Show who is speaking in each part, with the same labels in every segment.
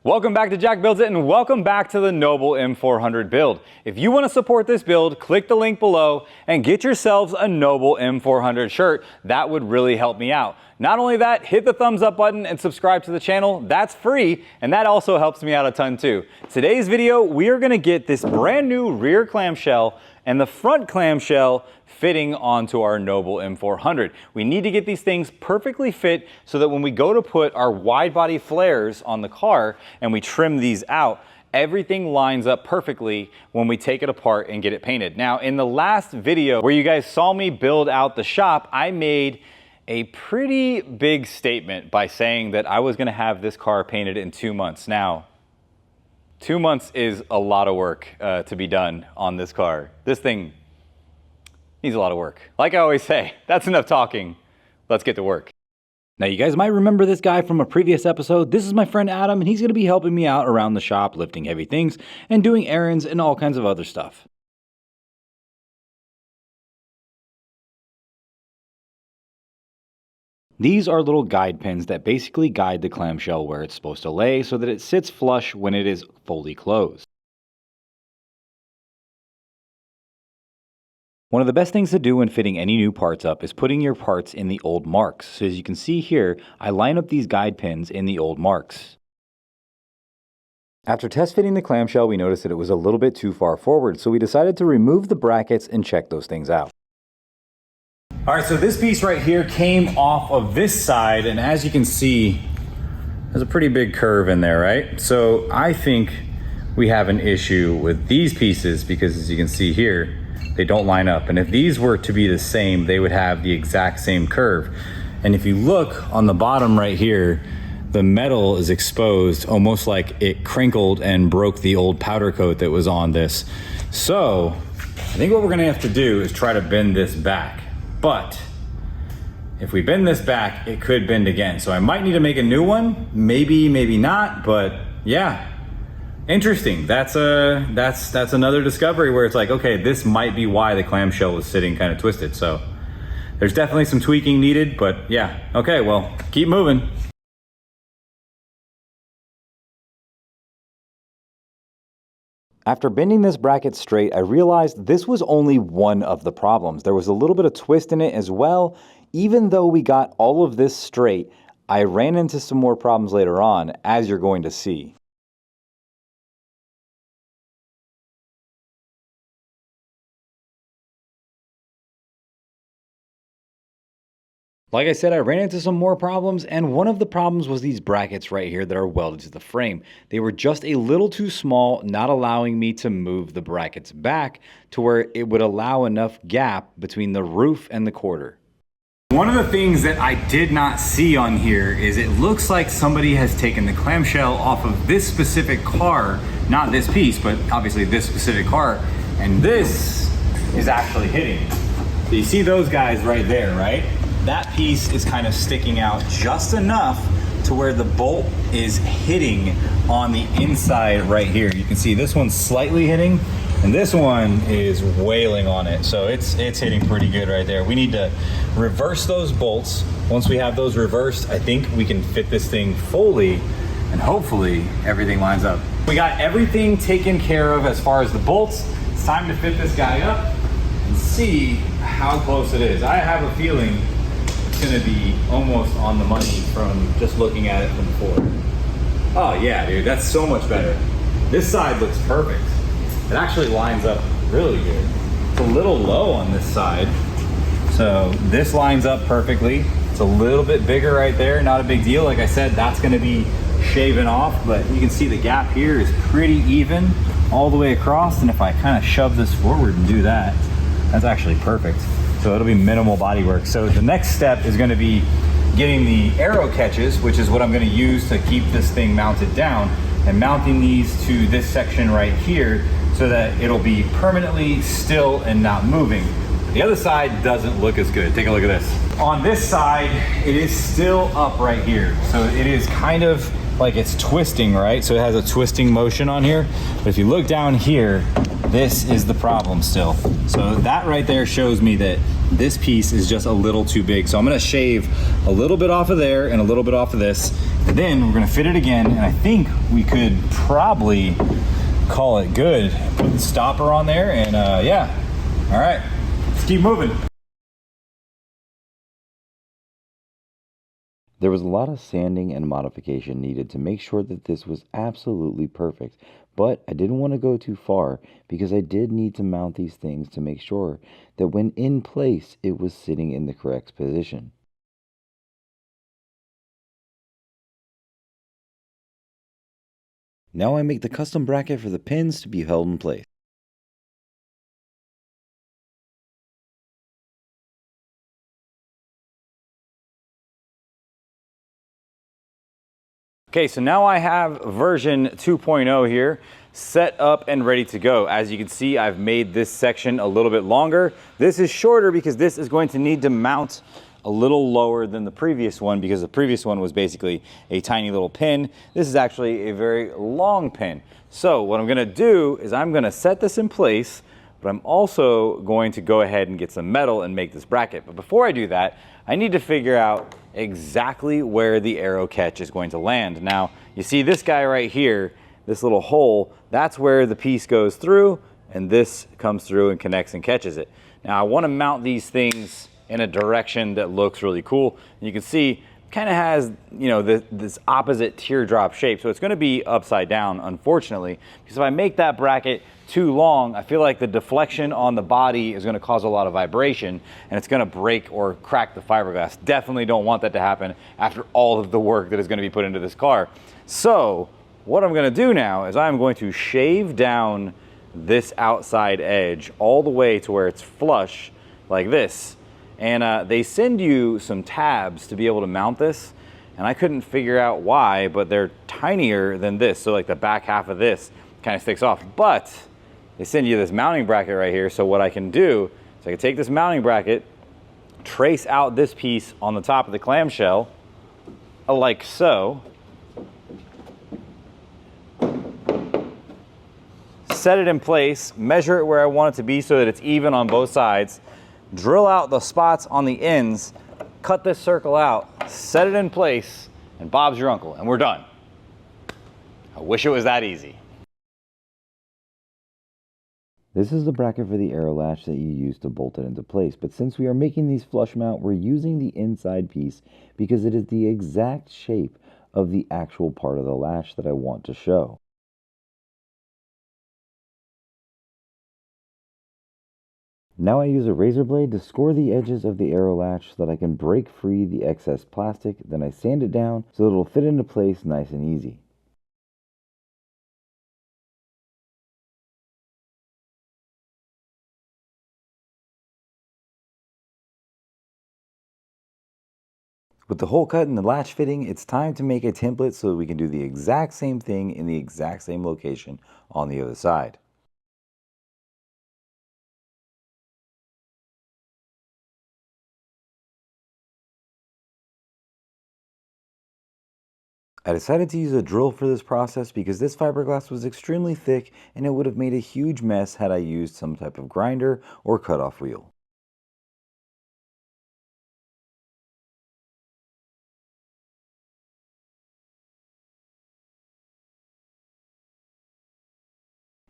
Speaker 1: Welcome back to Jack Builds It and welcome back to the Noble M400 build. If you want to support this build, click the link below and get yourselves a Noble M400 shirt. That would really help me out. Not only that, hit the thumbs up button and subscribe to the channel. That's free and that also helps me out a ton too. Today's video, we are going to get this brand new rear clamshell and the front clamshell fitting onto our Noble M400. We need to get these things perfectly fit so that when we go to put our wide body flares on the car and we trim these out, everything lines up perfectly when we take it apart and get it painted. Now, in the last video where you guys saw me build out the shop, I made a pretty big statement by saying that I was gonna have this car painted in 2 months. Now, 2 months is a lot of work to be done on this car. This thing needs a lot of work. Like I always say, that's enough talking. Let's get to work.
Speaker 2: Now you guys might remember this guy from a previous episode. This is my friend Adam and he's going to be helping me out around the shop lifting heavy things and doing errands and all kinds of other stuff. These are little guide pins that basically guide the clamshell where it's supposed to lay so that it sits flush when it is fully closed. One of the best things to do when fitting any new parts up is putting your parts in the old marks. So as you can see here, I line up these guide pins in the old marks. After test fitting the clamshell, we noticed that it was a little bit too far forward, so we decided to remove the brackets and check those things out.
Speaker 1: All right, so this piece right here came off of this side, and as you can see, there's a pretty big curve in there, right? So I think we have an issue with these pieces because as you can see here, they don't line up. And if these were to be the same, they would have the exact same curve. And if you look on the bottom right here, the metal is exposed almost like it crinkled and broke the old powder coat that was on this. So I think what we're gonna have to do is try to bend this back. But if we bend this back, it could bend again. So I might need to make a new one, maybe, maybe not, but yeah. Interesting. That's another discovery where it's like, okay, this might be why the clamshell was sitting kind of twisted. So there's definitely some tweaking needed, but yeah. Okay, well, keep moving.
Speaker 2: After bending this bracket straight, I realized this was only one of the problems. There was a little bit of twist in it as well. Even though we got all of this straight, I ran into some more problems later on, as you're going to see. Like I said, I ran into some more problems, and one of the problems was these brackets right here that are welded to the frame. They were just a little too small, not allowing me to move the brackets back to where it would allow enough gap between the roof and the quarter.
Speaker 1: One of the things that I did not see on here is it looks like somebody has taken the clamshell off of this specific car, not this piece, but obviously this specific car, and this is actually hitting. So you see those guys right there, right? That piece is kind of sticking out just enough to where the bolt is hitting on the inside right here. You can see this one's slightly hitting and this one is wailing on it. So it's hitting pretty good right there. We need to reverse those bolts. Once we have those reversed, I think we can fit this thing fully and hopefully everything lines up. We got everything taken care of as far as the bolts. It's time to fit this guy up and see how close it is. I have a feeling gonna be almost on the money from just looking at it from before. Oh yeah, dude, that's so much better. This side looks perfect. It actually lines up really good. It's a little low on this side. So this lines up perfectly. It's a little bit bigger right there, not a big deal. Like I said, that's gonna be shaven off, but you can see the gap here is pretty even all the way across. And if I kind of shove this forward and do that, that's actually perfect. So it'll be minimal body work. So the next step is gonna be getting the Aero catches, which is what I'm gonna use to keep this thing mounted down, and mounting these to this section right here so that it'll be permanently still and not moving. The other side doesn't look as good. Take a look at this. On this side, it is still up right here. So it is kind of like it's twisting, right? So it has a twisting motion on here. But if you look down here, this is the problem still. So that right there shows me that this piece is just a little too big. So I'm gonna shave a little bit off of there and a little bit off of this. And then we're gonna fit it again. And I think we could probably call it good. Put the stopper on there and yeah. All right, let's keep moving.
Speaker 2: There was a lot of sanding and modification needed to make sure that this was absolutely perfect, but I didn't want to go too far because I did need to mount these things to make sure that when in place it was sitting in the correct position. Now I make the custom bracket for the pins to be held in place.
Speaker 1: Okay, so now I have version 2.0 here set up and ready to go. As you can see, I've made this section a little bit longer. This is shorter because this is going to need to mount a little lower than the previous one because the previous one was basically a tiny little pin. This is actually a very long pin. So what I'm gonna do is I'm gonna set this in place, but I'm also going to go ahead and get some metal and make this bracket. But before I do that, I need to figure out exactly where the Aero catch is going to land. Now, you see this guy right here, this little hole, that's where the piece goes through, and this comes through and connects and catches it. Now, I want to mount these things in a direction that looks really cool. And you can see, kind of has, you know, this opposite teardrop shape. So it's going to be upside down, unfortunately, because if I make that bracket too long, I feel like the deflection on the body is going to cause a lot of vibration and it's going to break or crack the fiberglass. Definitely don't want that to happen after all of the work that is going to be put into this car. So what I'm going to do now is I'm going to shave down this outside edge all the way to where it's flush like this. And they send you some tabs to be able to mount this, and I couldn't figure out why, but they're tinier than this. So like the back half of this kind of sticks off, but they send you this mounting bracket right here. So what I can do is I can take this mounting bracket, trace out this piece on the top of the clamshell, like so. Set it in place, measure it where I want it to be so that it's even on both sides. Drill out the spots on the ends, cut this circle out, set it in place, and Bob's your uncle, and we're done. I wish it was that easy.
Speaker 2: This is the bracket for the Aero latch that you use to bolt it into place, but since we are making these flush mount, we're using the inside piece because it is the exact shape of the actual part of the latch that I want to show. Now I use a razor blade to score the edges of the Aero latch so that I can break free the excess plastic, then I sand it down so it'll fit into place nice and easy. With the hole cut and the latch fitting, it's time to make a template so that we can do the exact same thing in the exact same location on the other side. I decided to use a drill for this process because this fiberglass was extremely thick and it would have made a huge mess had I used some type of grinder or cutoff wheel.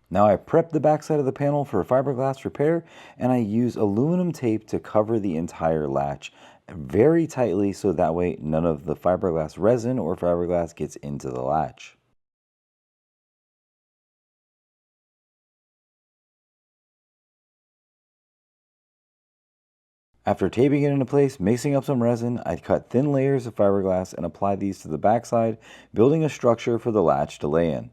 Speaker 2: Now I prep the backside of the panel for fiberglass repair, and I use aluminum tape to cover the entire latch very tightly so that way none of the fiberglass resin or fiberglass gets into the latch. After taping it into place, mixing up some resin, I cut thin layers of fiberglass and applied these to the backside, building a structure for the latch to lay in.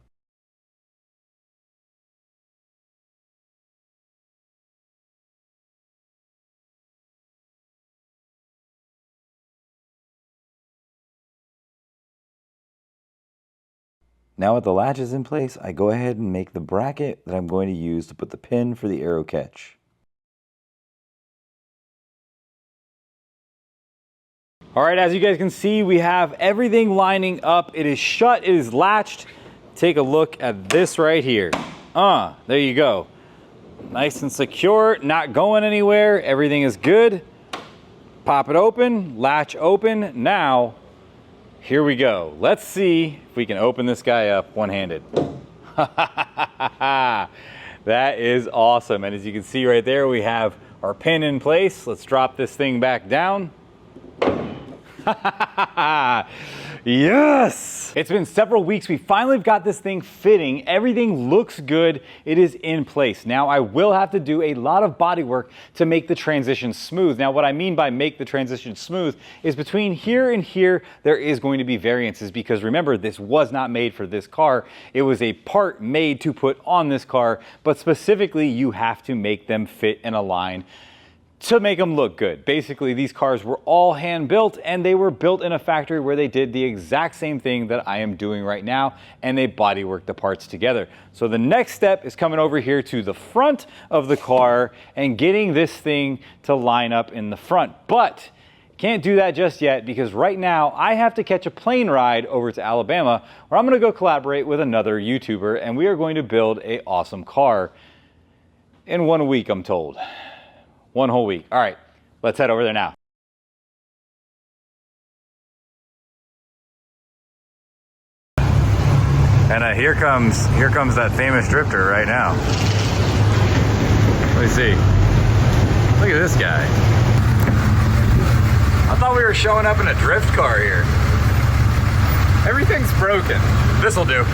Speaker 2: Now with the latches in place, I go ahead and make the bracket that I'm going to use to put the pin for the Aero catch.
Speaker 1: All right, as you guys can see, we have everything lining up. It is shut, it is latched. Take a look at this right here. There you go.
Speaker 2: Nice and secure, not going anywhere. Everything is good. Pop it open, latch open. Now, here we go. Let's see if we can open this guy up one-handed. That is awesome. And as you can see right there, we have our pin in place. Let's drop this thing back down. Yes! It's been several weeks. We finally got this thing fitting. Everything looks good. It is in place. Now I will have to do a lot of body work to make the transition smooth. Now what I mean by make the transition smooth is between here and here, there is going to be variances because remember, this was not made for this car. It was a part made to put on this car, but specifically you have to make them fit and align to make them look good. Basically, these cars were all hand built and they were built in a factory where they did the exact same thing that I am doing right now, and they bodyworked the parts together. So the next step is coming over here to the front of the car and getting this thing to line up in the front. But can't do that just yet because right now I have to catch a plane ride over to Alabama where I'm gonna go collaborate with another YouTuber and we are going to build an awesome car in 1 week, I'm told. 1 whole week. All right, let's head over there now. And here comes that famous drifter right now. Let me see. Look at this guy. I thought we were showing up in a drift car here. Everything's broken. This'll do.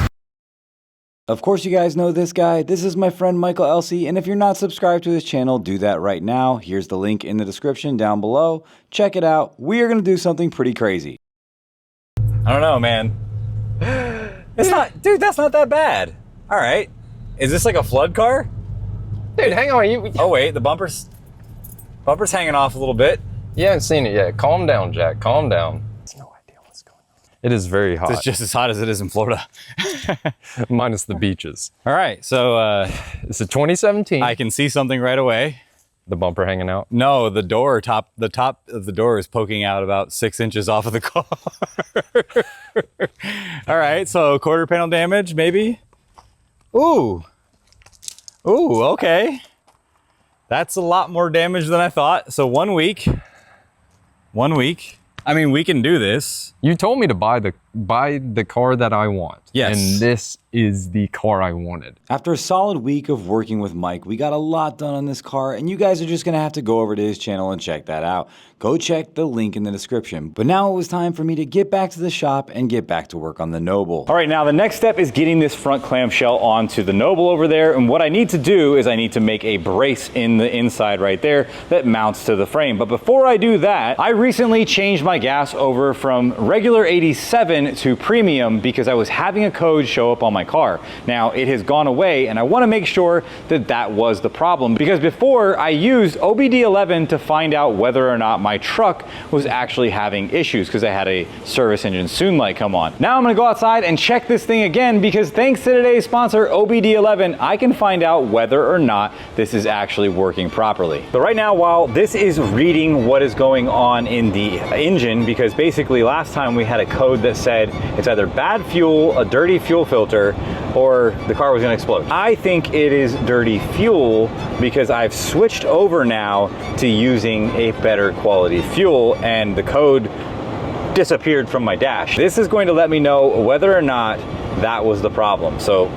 Speaker 2: Of course you guys know this guy. This is my friend Michael Elsey, and if you're not subscribed to his channel, do that right now. Here's the link in the description down below. Check it out. We are gonna do something pretty crazy. I don't know, man. It's not, dude, that's not that bad. All right. Is this like a flood car?
Speaker 3: Dude, hang on.
Speaker 2: Oh wait, the bumper's hanging off a little bit.
Speaker 3: You haven't seen it yet. Calm down, Jack. Calm down. It is very hot.
Speaker 2: It's just as hot as it is in Florida.
Speaker 3: Minus the beaches.
Speaker 2: All right, so
Speaker 3: it's a 2017.
Speaker 2: I can see something right away.
Speaker 3: The bumper hanging out?
Speaker 2: No, the top of the door is poking out about 6 inches off of the car. All right, so quarter panel damage, maybe? Ooh, okay. That's a lot more damage than I thought. So 1 week. 1 week. I mean, we can do this.
Speaker 3: You told me to buy the car that I want.
Speaker 2: Yes.
Speaker 3: And this is the car I wanted.
Speaker 2: After a solid week of working with Mike, we got a lot done on this car, and you guys are just gonna have to go over to his channel and check that out. Go check the link in the description. But now it was time for me to get back to the shop and get back to work on the Noble. All right, now the next step is getting this front clamshell onto the Noble over there, and what I need to do is I need to make a brace in the inside right there that mounts to the frame. But before I do that, I recently changed my gas over from regular 87 to premium because I was having a code show up on my car. Now it has gone away and I want to make sure that that was the problem because before I used OBD11 to find out whether or not my truck was actually having issues because I had a service engine soon light come on. Now I'm going to go outside and check this thing again because thanks to today's sponsor OBD11 I can find out whether or not this is actually working properly. So right now while this is reading what is going on in the engine, because basically last time we had a code that said it's either bad fuel, a dirty fuel filter, or the car was gonna explode. I think it is dirty fuel because I've switched over now to using a better quality fuel and the code disappeared from my dash. This is going to let me know whether or not that was the problem. So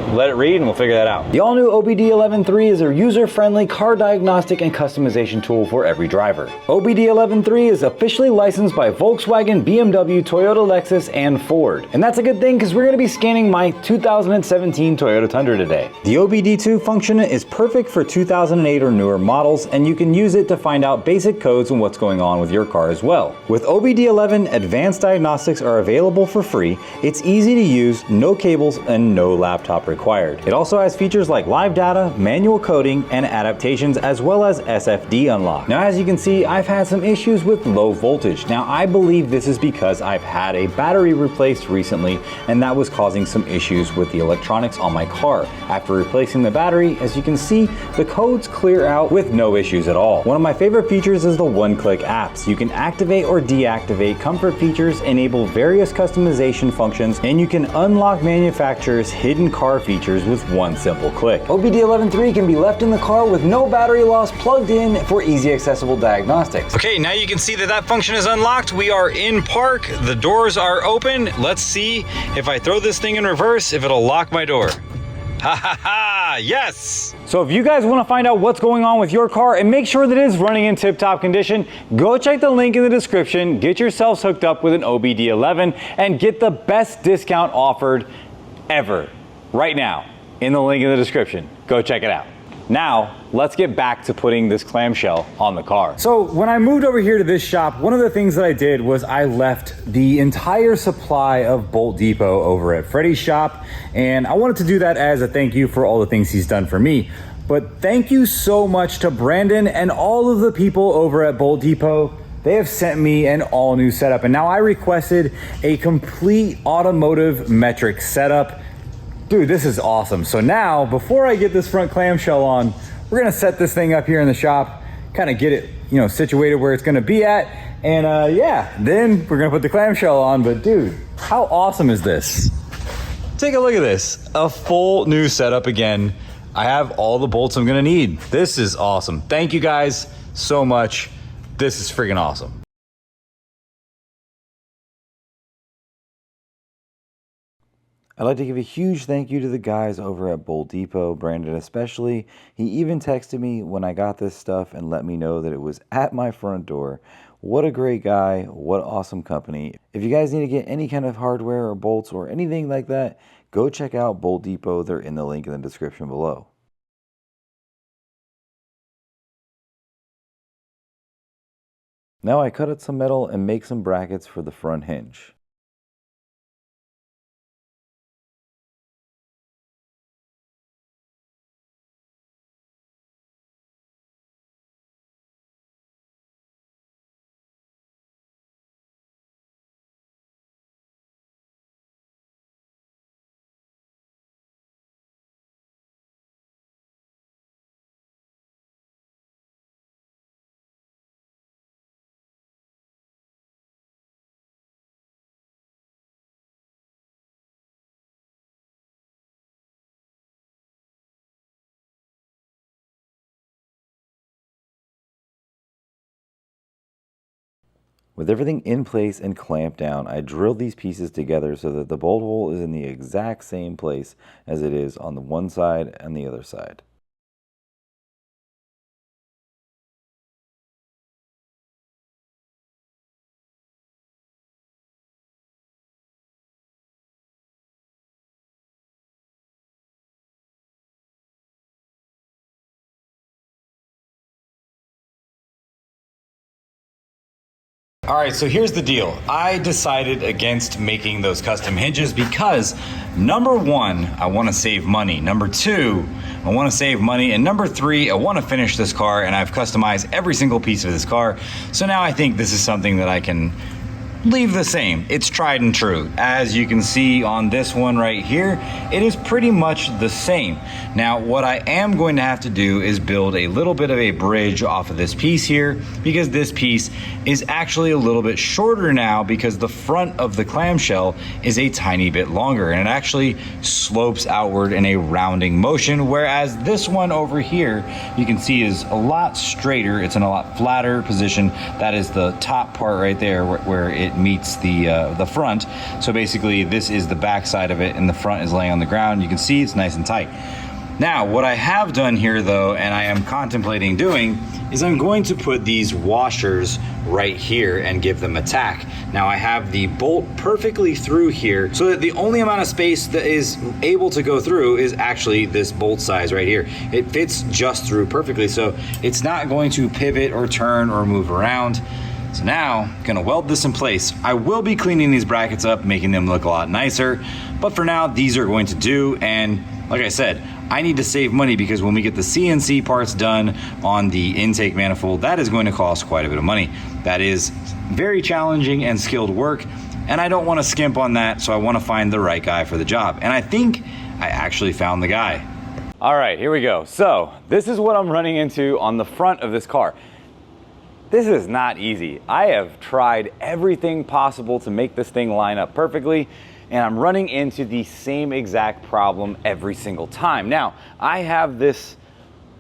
Speaker 2: let it read and we'll figure that out. The all-new OBD11.3 is a user-friendly car diagnostic and customization tool for every driver. OBD11.3 is officially licensed by Volkswagen, BMW, Toyota, Lexus, and Ford. And that's a good thing because we're going to be scanning my 2017 Toyota Tundra today. The OBD2 function is perfect for 2008 or newer models, and you can use it to find out basic codes and what's going on with your car as well. With OBD11, advanced diagnostics are available for free. It's easy to use, no cables, and no laptop required. It also has features like live data, manual coding, and adaptations, as well as SFD unlock. Now, as you can see, I've had some issues with low voltage. Now, I believe this is because I've had a battery replaced recently, and that was causing some issues with the electronics on my car. After replacing the battery, as you can see, the codes clear out with no issues at all. One of my favorite features is the one-click apps. You can activate or deactivate comfort features, enable various customization functions, and you can unlock manufacturers' hidden car car features with one simple click. OBD11.3 can be left in the car with no battery loss, plugged in for easy accessible diagnostics.
Speaker 1: Okay, now you can see that that function is unlocked. We are in park, the doors are open. Let's see if I throw this thing in reverse, if it'll lock my door. Ha ha ha, yes! So if you guys want to find out what's going on with your car and make sure that it is running in tip-top condition, go check the link in the description, get yourselves hooked up with an OBD11 and get the best discount offered ever right now in the link in the description. Go check it out. Now, let's get back to putting this clamshell on the car. So when I moved over here to this shop, one of the things that I did was I left the entire supply of Bolt Depot over at Freddie's shop. And I wanted to do that as a thank you for all the things he's done for me. But thank you so much to Brandon and all of the people over at Bolt Depot. They have sent me an all new setup. And now I requested a complete automotive metric setup. Dude, this is awesome. So now, before I get this front clamshell on, we're gonna set this thing up here in the shop, kind of get it, situated where it's gonna be at. And yeah, then we're gonna put the clamshell on. But dude, how awesome is this? Take a look at this, a full new setup again. I have all the bolts I'm gonna need. This is awesome. Thank you guys so much. This is freaking awesome.
Speaker 2: I'd like to give a huge thank you to the guys over at Bolt Depot, Brandon especially. He even texted me when I got this stuff and let me know that it was at my front door. What a great guy, what awesome company. If you guys need to get any kind of hardware or bolts or anything like that, go check out Bolt Depot. They're in the link in the description below. Now I cut out some metal and make some brackets for the front hinge. With everything in place and clamped down, I drilled these pieces together so that the bolt hole is in the exact same place as it is on the one side and the other side.
Speaker 1: All right, so here's the deal. I decided against making those custom hinges because number one, I want to save money. Number two, I want to save money. And number three, I want to finish this car and I've customized every single piece of this car. So now I think this is something that I can leave the same. It's tried and true. As you can see on this one right here, it is pretty much the same. Now, what I am going to have to do is build a little bit of a bridge off of this piece here, because this piece is actually a little bit shorter now because the front of the clamshell is a tiny bit longer and it actually slopes outward in a rounding motion, whereas this one over here you can see is a lot straighter. It's in a lot flatter position. That is the top part right there where it meets the front. So basically this is the back side of it and the front is laying on the ground. You can see it's nice and tight. Now, what I have done here though, and I am contemplating doing, is I'm going to put these washers right here and give them a tack. Now I have the bolt perfectly through here so that the only amount of space that is able to go through is actually this bolt size right here. It fits just through perfectly, so it's not going to pivot or turn or move around. So now I'm gonna weld this in place. I will be cleaning these brackets up, making them look a lot nicer, but for now these are going to do. And like I said, I need to save money because when we get the CNC parts done on the intake manifold, that is going to cost quite a bit of money. That is very challenging and skilled work, and I don't want to skimp on that, so I want to find the right guy for the job. And I think I actually found the guy.
Speaker 2: All right, here we go. So this is what I'm running into on the front of this car. This is not easy. I have tried everything possible to make this thing line up perfectly. and I'm running into the same exact problem every single time. Now, I have this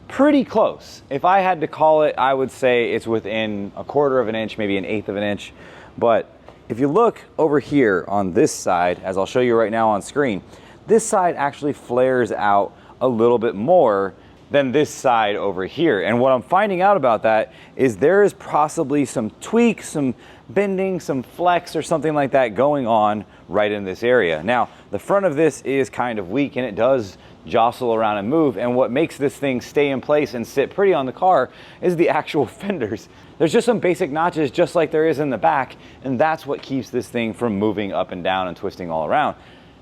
Speaker 2: pretty close. If I had to call it, I would say it's within 1/4 of an inch, maybe 1/8 of an inch. But if you look over here on this side, as I'll show you right now on screen, this side actually flares out a little bit more than this side over here. And what I'm finding out about that is there is possibly some tweak, some bending, some flex or something like that going on right in this area. Now, the front of this is kind of weak and it does jostle around and move, and what makes this thing stay in place and sit pretty on the car is the actual fenders. There's just some basic notches just like there is in the back, and that's what keeps this thing from moving up and down and twisting all around.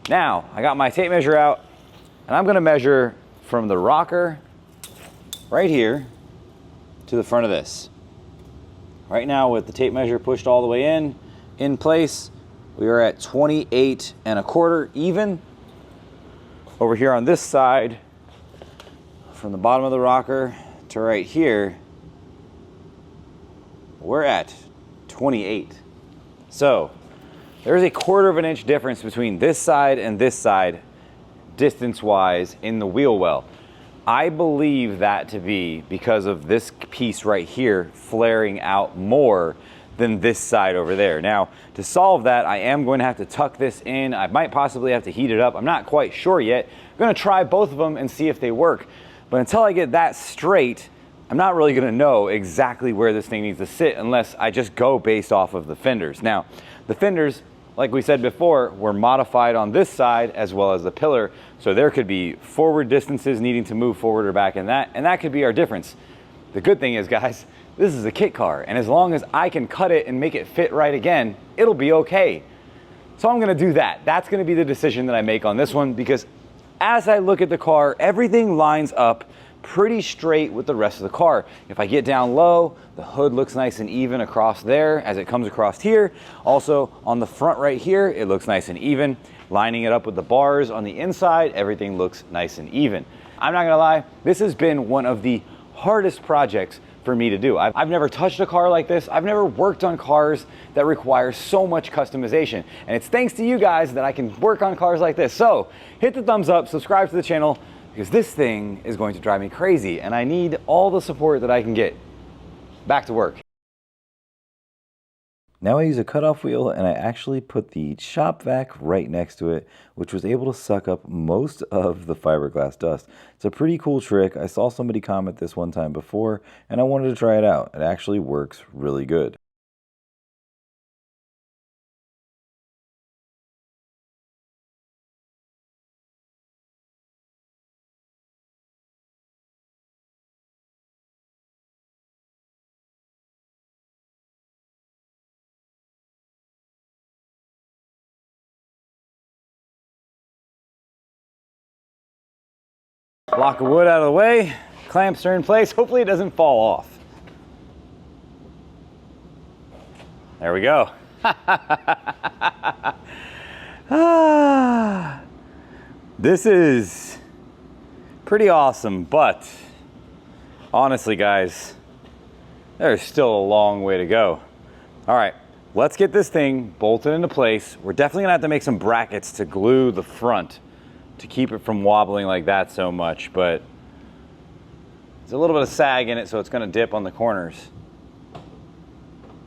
Speaker 2: Now, I got my tape measure out, and I'm gonna measure from the rocker right here to the front of this. Right now, with the tape measure pushed all the way in place, we are at 28 1/4 even. Over here on this side, from the bottom of the rocker to right here, we're at 28. So there's a 1/4 of an inch difference between this side and this side, distance-wise, in the wheel well. I believe that to be because of this piece right here flaring out more than this side over there. Now, to solve that, I am going to have to tuck this in. I might possibly have to heat it up. I'm not quite sure yet. I'm gonna try both of them and see if they work. But until I get that straight, I'm not really gonna know exactly where this thing needs to sit unless I just go based off of the fenders. Now, the fenders, like we said before, were modified on this side as well as the pillar. So there could be forward distances needing to move forward or back in that, and that could be our difference. The good thing is, guys, this is a kit car, and as long as I can cut it and make it fit right again, it'll be okay. So I'm gonna do that. That's gonna be the decision that I make on this one, because as I look at the car, everything lines up pretty straight with the rest of the car. If I get down low, the hood looks nice and even across there as it comes across here. Also on the front right here, it looks nice and even. Lining it up with the bars on the inside, everything looks nice and even. I'm not gonna lie, this has been one of the hardest projects for me to do. I've never touched a car like this. I've never worked on cars that require so much customization. And it's thanks to you guys that I can work on cars like this. So hit the thumbs up, subscribe to the channel, because this thing is going to drive me crazy and I need all the support that I can get. Back to work.
Speaker 4: Now I use a cutoff wheel and I actually put the shop vac right next to it, which was able to suck up most of the fiberglass dust. It's a pretty cool trick. I saw somebody comment this one time before and I wanted to try it out. It actually works really good.
Speaker 2: Block of wood out of the way, clamps are in place. Hopefully it doesn't fall off. There we go. This is pretty awesome, but honestly, guys, there's still a long way to go. All right, let's get this thing bolted into place. We're definitely gonna have to make some brackets to glue the front to keep it from wobbling like that so much, but there's a little bit of sag in it, so it's gonna dip on the corners.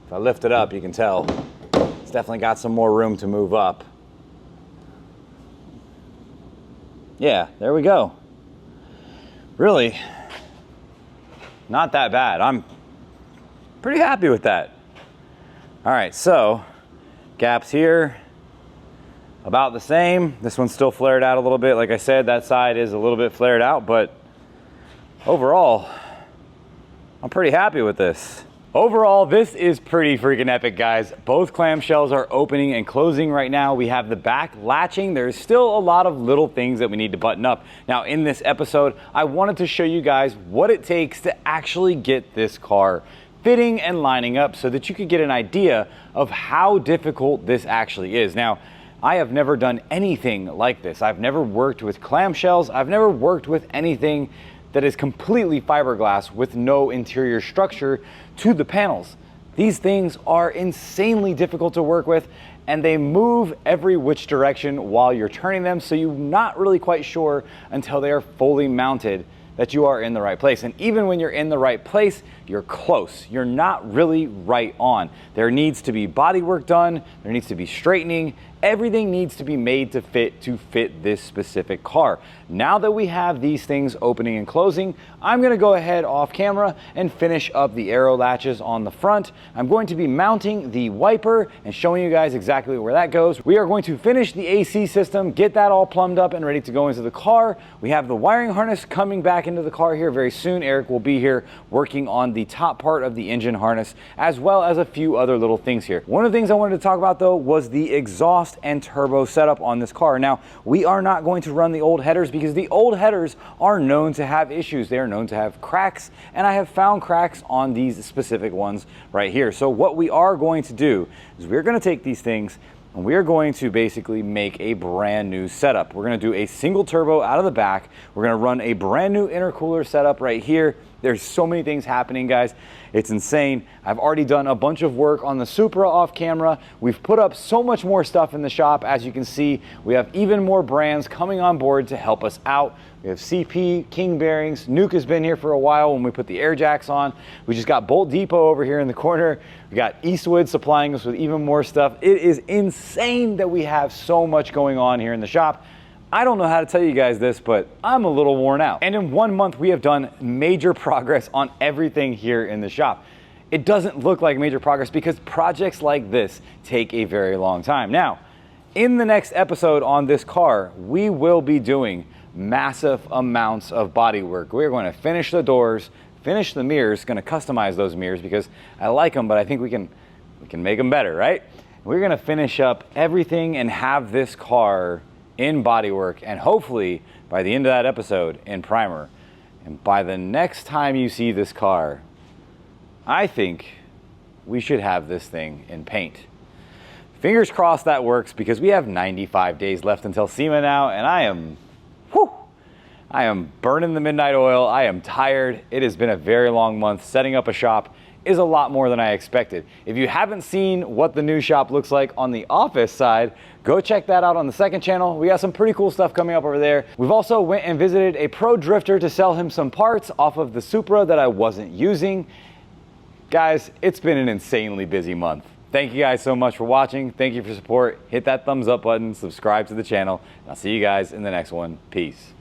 Speaker 2: If I lift it up, you can tell it's definitely got some more room to move up. Yeah, there we go. Really, not that bad. I'm pretty happy with that. All right, so gaps here, about the same. This one's still flared out a little bit. Like I said, that side is a little bit flared out, but overall, I'm pretty happy with this. Overall, this is pretty freaking epic, guys. Both clamshells are opening and closing right now. We have the back latching. There's still a lot of little things that we need to button up. Now, in this episode, I wanted to show you guys what it takes to actually get this car fitting and lining up so that you could get an idea of how difficult this actually is. Now, I have never done anything like this. I've never worked with clamshells. I've never worked with anything that is completely fiberglass with no interior structure to the panels. These things are insanely difficult to work with, and they move every which direction while you're turning them, so you're not really quite sure until they are fully mounted that you are in the right place. And even when you're in the right place, you're close. You're not really right on. There needs to be body work done, there needs to be straightening, everything needs to be made to fit this specific car. Now that we have these things opening and closing, I'm gonna go ahead off camera and finish up the Aero latches on the front. I'm going to be mounting the wiper and showing you guys exactly where that goes. We are going to finish the AC system, get that all plumbed up and ready to go into the car. We have the wiring harness coming back into the car here very soon. Eric will be here working on the top part of the engine harness, as well as a few other little things here. One of the things I wanted to talk about though was the exhaust and turbo setup on this car. Now, we are not going to run the old headers because the old headers are known to have issues. They are known to have cracks, and I have found cracks on these specific ones right here. So what we are going to do is we're going to take these things and we're going to basically make a brand new setup. We're going to do a single turbo out of the back. We're going to run a brand new intercooler setup right here. There's so many things happening, guys. It's insane. I've already done a bunch of work on the Supra off camera. We've put up so much more stuff in the shop. As you can see, we have even more brands coming on board to help us out. We have CP, King bearings. Nuke has been here for a while when we put the air jacks on. We just got Bolt Depot over here in the corner. We got EASTWOOD supplying us with even more stuff. It is insane that we have so much going on here in the shop. I don't know how to tell you guys this, but I'm a little worn out. And in 1 month, we have done major progress on everything here in the shop. It doesn't look like major progress because projects like this take a very long time. Now, in the next episode on this car, we will be doing massive amounts of body work. We're going to finish the doors, finish the mirrors, going to customize those mirrors because I like them, but I think we can make them better, right? We're going to finish up everything and have this car in bodywork, and hopefully by the end of that episode in primer. And by the next time you see this car, I think we should have this thing in paint. Fingers crossed that works because we have 95 days left until SEMA now, and I am burning the midnight oil. I am tired. It has been a very long month. Setting up a shop is a lot more than I expected. If you haven't seen what the new shop looks like on the office side, go check that out on the second channel. We got some pretty cool stuff coming up over there. We've also went and visited a pro drifter to sell him some parts off of the Supra that I wasn't using. Guys, it's been an insanely busy month. Thank you guys so much for watching. Thank you for support. Hit that thumbs up button, subscribe to the channel, and I'll see you guys in the next one. Peace.